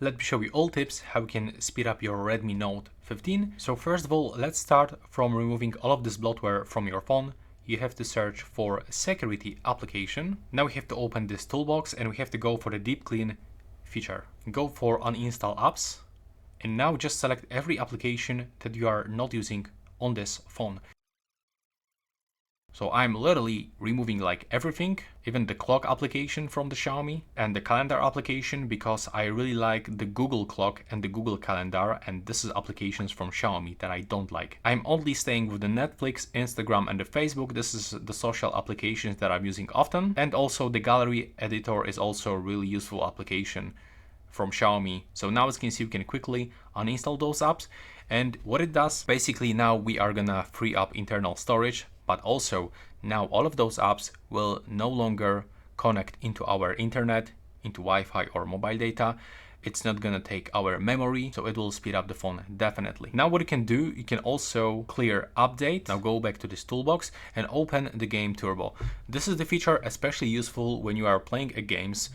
Let me show you all tips how you can speed up your Redmi Note 15. So first of all, let's start from removing all of this bloatware from your phone. You have to search for security application. Now we have to open this toolbox and we have to go for the deep clean feature. Go for uninstall apps and now just select every application that you are not using on this phone. So I'm literally removing like everything, even the clock application from the Xiaomi and the calendar application, because I really like the Google clock and the Google calendar, and this is applications from Xiaomi that I don't like. I'm only staying with the Netflix, Instagram and the Facebook. This is the social applications that I'm using often. And also the gallery editor is also a really useful application from Xiaomi. So now as you can see, you can quickly uninstall those apps. And what it does, basically now we are gonna free up internal storage, but also now all of those apps will no longer connect into our internet, into Wi-Fi or mobile data. It's not gonna take our memory, so it will speed up the phone definitely. Now what you can do, you can also clear update. Now go back to this toolbox and open the game turbo. This is the feature especially useful when you are playing games,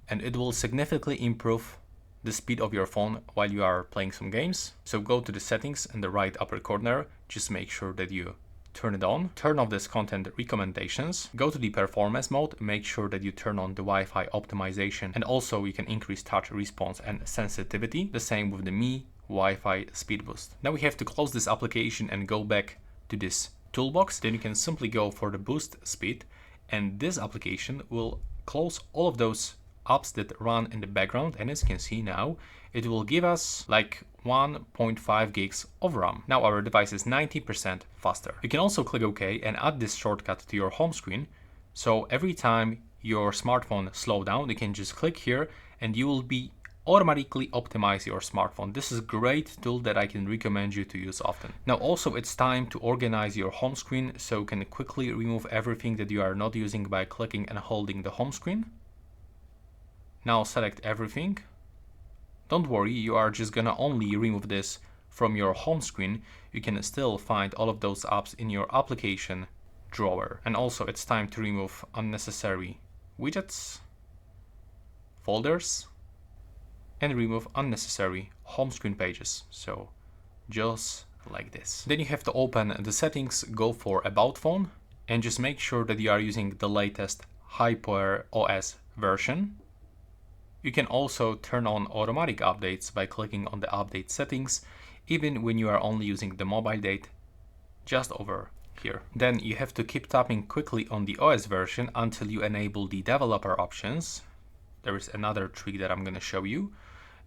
and it will significantly improve the speed of your phone while you are playing some games. So go to the settings in the right upper corner, just make sure that you turn it on, turn off this content recommendations, go to the performance mode, make sure that you turn on the Wi-Fi optimization, and also you can increase touch response and sensitivity, the same with the Mi Wi-Fi speed boost. Now we have to close this application and go back to this toolbox. Then you can simply go for the boost speed, and this application will close all of those apps that run in the background, and as you can see now, it will give us like 1.5 gigs of RAM. Now our device is 90% faster. You can also click OK and add this shortcut to your home screen. So every time your smartphone slows down, you can just click here and you will be automatically optimize your smartphone. This is a great tool that I can recommend you to use often. Now also it's time to organize your home screen, so you can quickly remove everything that you are not using by clicking and holding the home screen. Now select everything. Don't worry, you are just gonna only remove this from your home screen. You can still find all of those apps in your application drawer. And also it's time to remove unnecessary widgets, folders, and remove unnecessary home screen pages. So just like this. Then you have to open the settings, go for About Phone, and just make sure that you are using the latest Hyper OS version. You can also turn on automatic updates by clicking on the update settings, even when you are only using the mobile data, just over here. Then you have to keep tapping quickly on the OS version until you enable the developer options. There is another trick that I'm going to show you.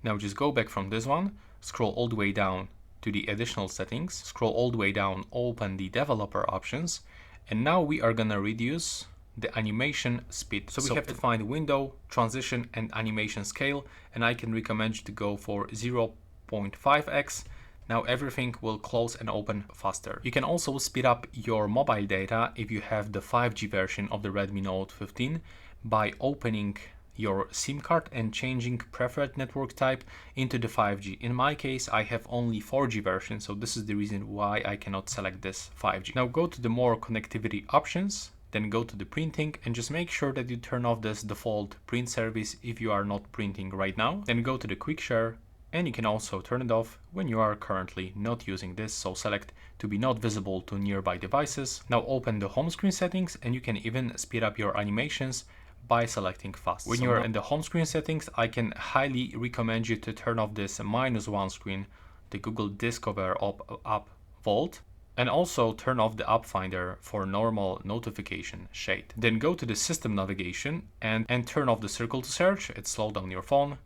Now just go back from this one, scroll all the way down to the additional settings, scroll all the way down, open the developer options, and now we are going to reduce the animation speed. So we have to find window, transition and animation scale, and I can recommend you to go for 0.5x. Now everything will close and open faster. You can also speed up your mobile data if you have the 5G version of the Redmi Note 15 by opening your SIM card and changing preferred network type into the 5G. In my case, I have only 4G version, so this is the reason why I cannot select this 5G. Now go to the more connectivity options, then go to the printing and just make sure that you turn off this default print service if you are not printing right now. Then go to the quick share, and you can also turn it off when you are currently not using this. So select to be not visible to nearby devices. Now open the home screen settings and you can even speed up your animations by selecting fast. When you're in the home screen settings, I can highly recommend you to turn off this -1 screen, the Google Discover App Vault, and also turn off the app finder for normal notification shade. Then go to the system navigation and turn off the circle to search. It slows down your phone.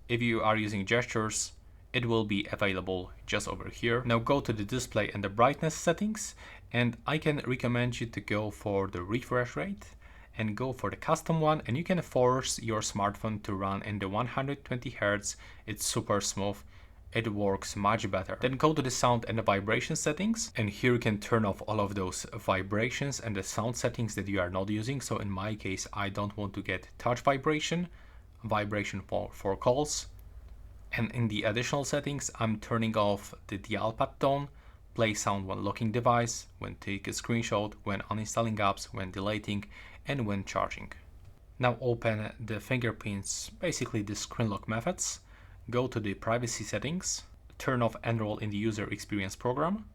If you are using gestures, it will be available just over here. Now go to the display and the brightness settings, and I can recommend you to go for the refresh rate and go for the custom one, and you can force your smartphone to run in the 120 Hz. It's super smooth. It works much better. Then go to the sound and the vibration settings, and here you can turn off all of those vibrations and the sound settings that you are not using. So in my case, I don't want to get touch vibration for calls. And in the additional settings, I'm turning off the dial pad tone, play sound when locking device, when take a screenshot, when uninstalling apps, when deleting, and when charging. Now open the fingerprints, basically the screen lock methods. go to the privacy settings, turn off enroll in the user experience program,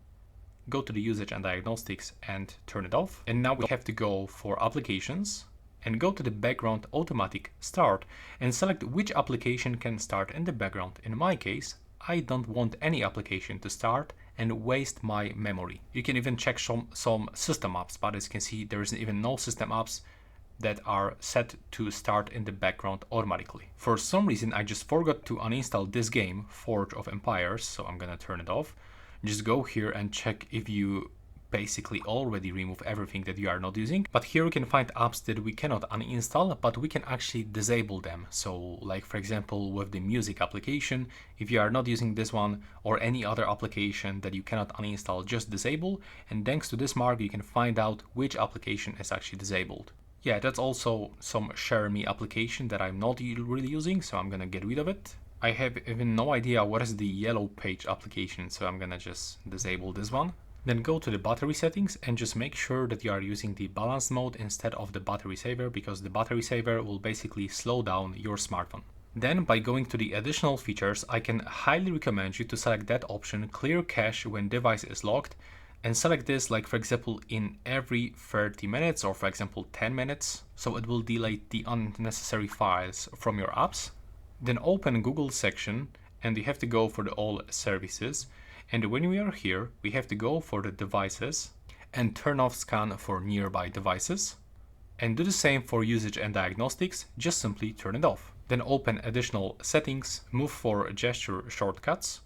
go to the usage and diagnostics and turn it off. And now we have to go for applications and go to the background automatic start and select which application can start in the background. In my case, I don't want any application to start and waste my memory. You can even check some system apps, but as you can see, there isn't even no system apps that are set to start in the background automatically. For some reason, I just forgot to uninstall this game, Forge of Empires, so I'm gonna turn it off. Just go here and check if you basically already remove everything that you are not using. But here we can find apps that we cannot uninstall, but we can actually disable them. So like for example, with the music application, if you are not using this one or any other application that you cannot uninstall, just disable. And thanks to this mark, you can find out which application is actually disabled. Yeah, that's also some Xiaomi application that I'm not really using, so I'm gonna get rid of it. I have even no idea what is the yellow page application, so I'm gonna just disable this one. Then go to the battery settings and just make sure that you are using the balanced mode instead of the battery saver, because the battery saver will basically slow down your smartphone. Then by going to the additional features, I can highly recommend you to select that option, clear cache when device is locked, and select this like for example in every 30 minutes or for example 10 minutes, so it will delete the unnecessary files from your apps. Then open Google section and you have to go for the all services, and when we are here we have to go for the devices and turn off scan for nearby devices, and do the same for usage and diagnostics, just simply turn it off. Then open additional settings, move for gesture shortcuts,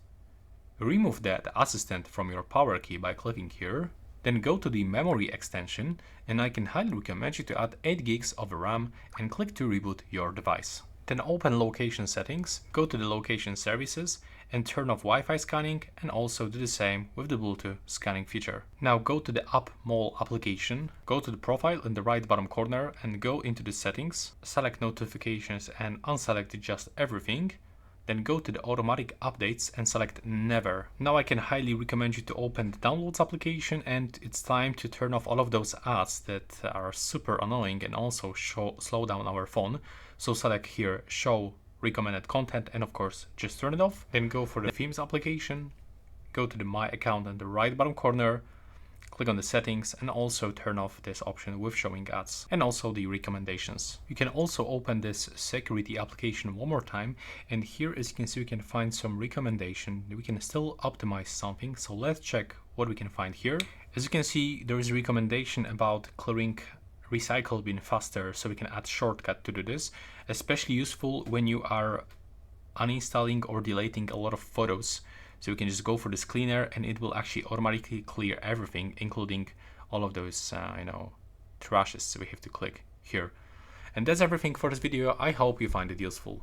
remove that assistant from your power key by clicking here, then go to the memory extension, and I can highly recommend you to add 8 gigs of RAM and click to reboot your device. Then open location settings, go to the location services and turn off Wi-Fi scanning, and also do the same with the Bluetooth scanning feature. Now go to the App Mall application, go to the profile in the right bottom corner and go into the settings, select notifications and unselect just everything. Then go to the automatic updates and select never. Now I can highly recommend you to open the downloads application, and it's time to turn off all of those ads that are super annoying and also slow down our phone. So select here show recommended content and of course just turn it off. Then go for the themes application, go to the my account in the right bottom corner, click on the settings and also turn off this option with showing ads and also the recommendations. You can also open this security application one more time, and here as you can see we can find some recommendation. We can still optimize something, so let's check what we can find here. As you can see, there is a recommendation about clearing recycle bin faster, so we can add shortcut to do this, especially useful when you are uninstalling or deleting a lot of photos. So we can just go for this cleaner and it will actually automatically clear everything, including all of those, trashes. So we have to click here. And that's everything for this video. I hope you find it useful.